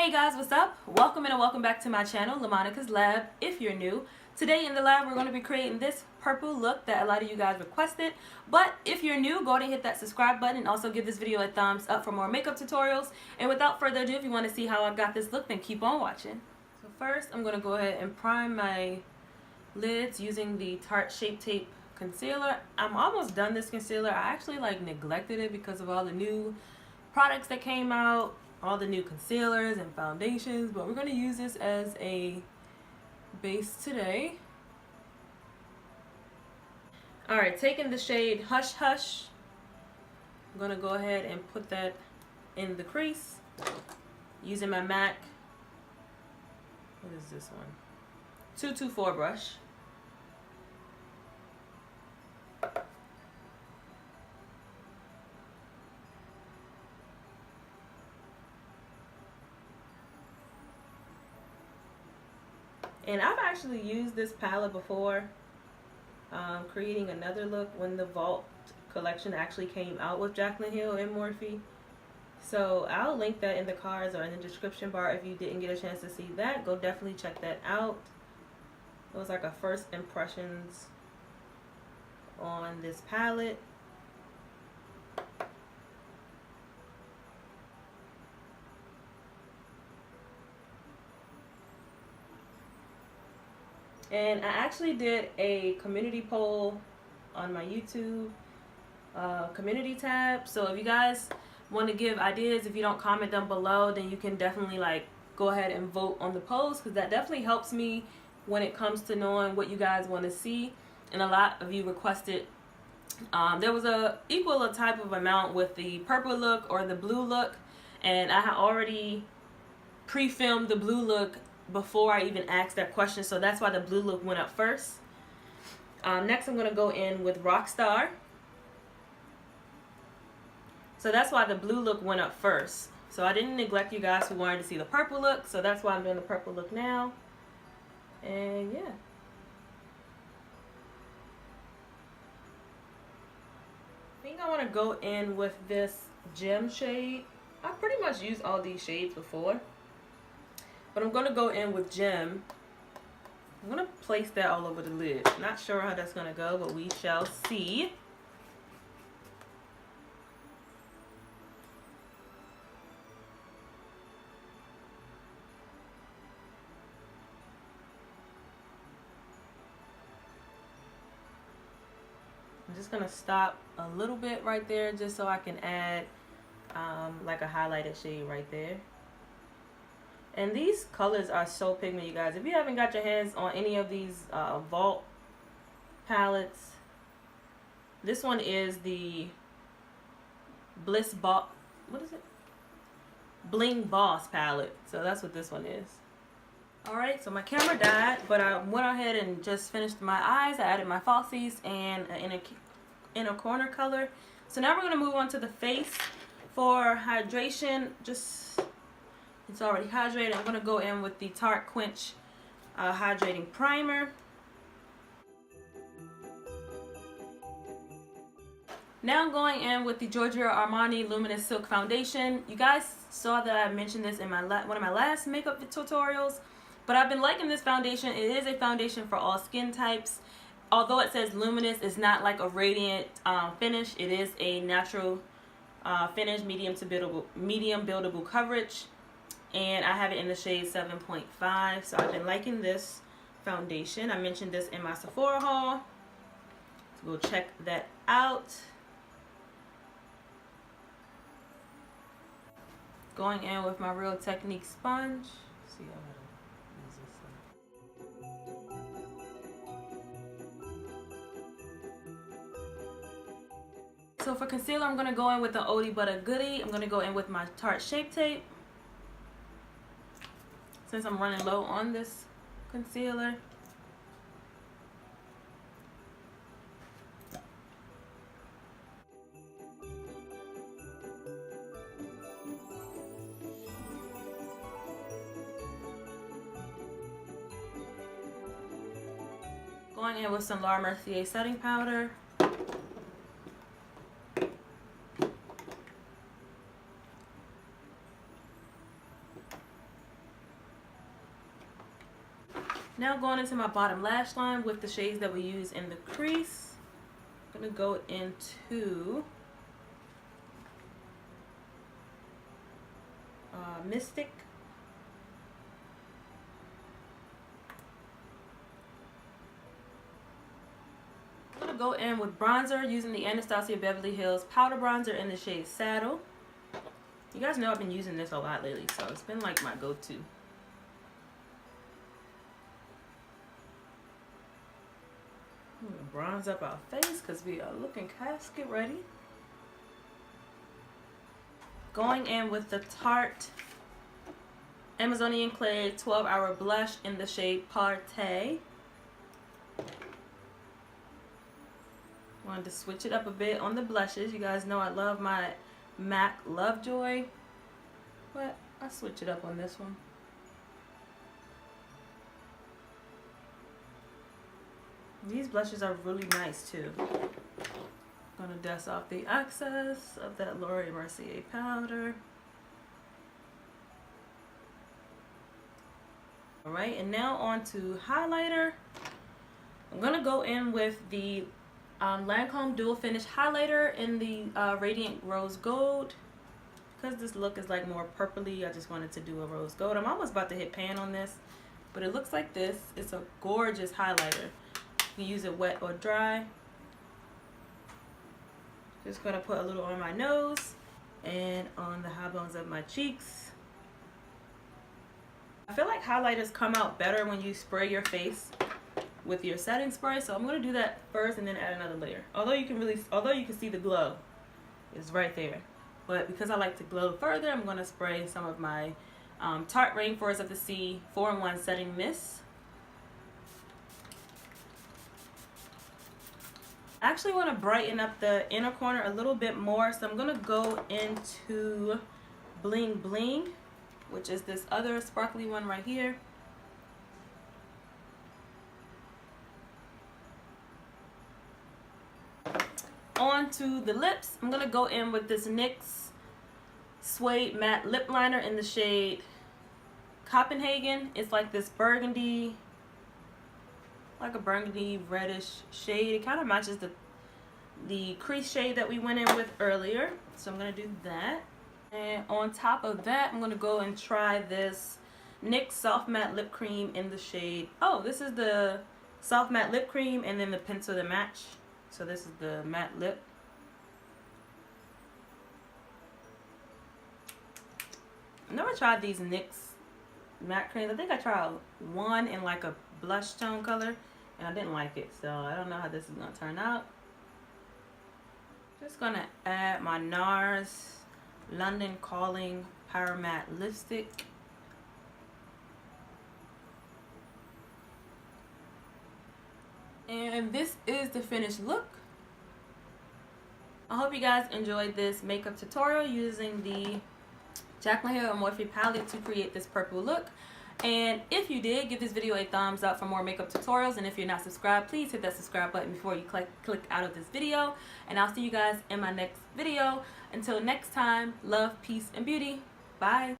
Hey guys, what's up? Welcome and welcome back to my channel, LaMonicas Lab, if you're new. Today in the lab, we're going to be creating this purple look that a lot of you guys requested. But if you're new, go ahead and hit that subscribe button and also give this video a thumbs up for more makeup tutorials. And without further ado, if you want to see how I got this look, then keep on watching. So first, I'm going to go ahead and prime my lids using the Tarte Shape Tape concealer. I'm almost done this concealer. I actually neglected it because of all the new products that came out, all the new concealers and foundations, but we're going to use this as a base today. Alright, taking the shade Hush Hush, I'm going to go ahead and put that in the crease using my MAC, what is this one? 224 brush. And I've actually used this palette before, creating another look when the Vault collection actually came out with Jaclyn and Morphe. So I'll link that in the cards or in the description bar if you didn't get a chance to see that. Go definitely check that out. It was like a first impressions on this palette. And I actually did a community poll on my YouTube community tab. So if you guys want to give ideas, if you don't comment down below, then you can definitely go ahead and vote on the polls, because that definitely helps me when it comes to knowing what you guys want to see. And a lot of you requested, there was a equal type of amount with the purple look or the blue look, and I had already pre-filmed the blue look before I even asked that question, so that's why the blue look went up first. Next I'm going to go in with Rockstar. So that's why the blue look went up first. So I didn't neglect you guys who wanted to see the purple look, so that's why I'm doing the purple look now. And yeah. I think I want to go in with this gem shade. I pretty much used all these shades before, but I'm going to go in with Gem. I'm going to place that all over the lid. Not sure how that's going to go, but we shall see. I'm just going to stop a little bit right there just so I can add like a highlighted shade right there. And these colors are so pigment, you guys. If you haven't got your hands on any of these Vault palettes, this one is the Bliss Boss, what is it? Bling Boss palette. So that's what this one is. Alright, so my camera died, but I went ahead and just finished my eyes. I added my falsies and an inner corner color. So now we're going to move on to the face. For hydration, it's already hydrated. I'm going to go in with the Tarte Quinch hydrating primer. Now I'm going in with the Giorgio Armani Luminous Silk Foundation. You guys saw that I mentioned this in one of my last makeup tutorials, but I've been liking this foundation. It is a foundation for all skin types. Although it says luminous, it's not like a radiant finish. It is a natural finish, medium buildable coverage. And I have it in the shade 7.5. So I've been liking this foundation. I mentioned this in my Sephora haul, so go check that out. Going in with my Real Technique sponge. Let's see how to use this. So for concealer, I'm going to go in with the Oldie But a Goodie. I'm going to go in with my Tarte Shape Tape, since I'm running low on this concealer. Going in with some Mercier setting powder. Now going into my bottom lash line with the shades that we use in the crease. I'm going to go into Mystic. I'm going to go in with bronzer using the Anastasia Beverly Hills powder bronzer in the shade Saddle. You guys know I've been using this a lot lately, so it's been like my go-to. I'm gonna bronze up our face because we are looking casket ready. Going in with the Tarte Amazonian Clay 12-Hour Blush in the shade Party. Wanted to switch it up a bit on the blushes. You guys know I love my MAC Lovejoy, but I'll switch it up on this one. These blushes are really nice too. Gonna dust off the excess of that Laura Mercier powder. Alright, and now on to highlighter. I'm gonna go in with the Lancome Dual Finish Highlighter in the Radiant Rose Gold. Because this look is like more purpley, I just wanted to do a rose gold. I'm almost about to hit pan on this, but it looks like this. It's a gorgeous highlighter. You can use it wet or dry. Just gonna put a little on my nose and on the high bones of my cheeks. I feel like highlighters come out better when you spray your face with your setting spray, so I'm gonna do that first and then add another layer. Although you can see the glow, it's right there. But because I like to glow further, I'm gonna spray some of my Tarte Rainforest of the Sea 4-in-1 Setting Mist. I actually want to brighten up the inner corner a little bit more, so I'm gonna go into Bling Bling, which is this other sparkly one right here. On to the lips, I'm gonna go in with this NYX Suede Matte Lip Liner in the shade Copenhagen. It's like this burgundy, like a burgundy reddish shade. It kind of matches the crease shade that we went in with earlier, so I'm gonna do that. And on top of that, I'm gonna go and try this NYX Soft Matte Lip Cream in the shade, oh, this is the Soft Matte Lip Cream and then the pencil to match. So this is the matte lip. I've never tried these NYX matte creams. I think I tried one in like a blush tone color and I didn't like it, so I don't know how this is gonna turn out. Just gonna add my Nars London Calling Power Matte Lipstick. And this is the finished look. I hope you guys enjoyed this makeup tutorial using the Jaclyn Hair Morphe palette to create this purple look. And if you did, give this video a thumbs up for more makeup tutorials. And if you're not subscribed, please hit that subscribe button before you click out of this video. And I'll see you guys in my next video. Until next time, love, peace, and beauty. Bye.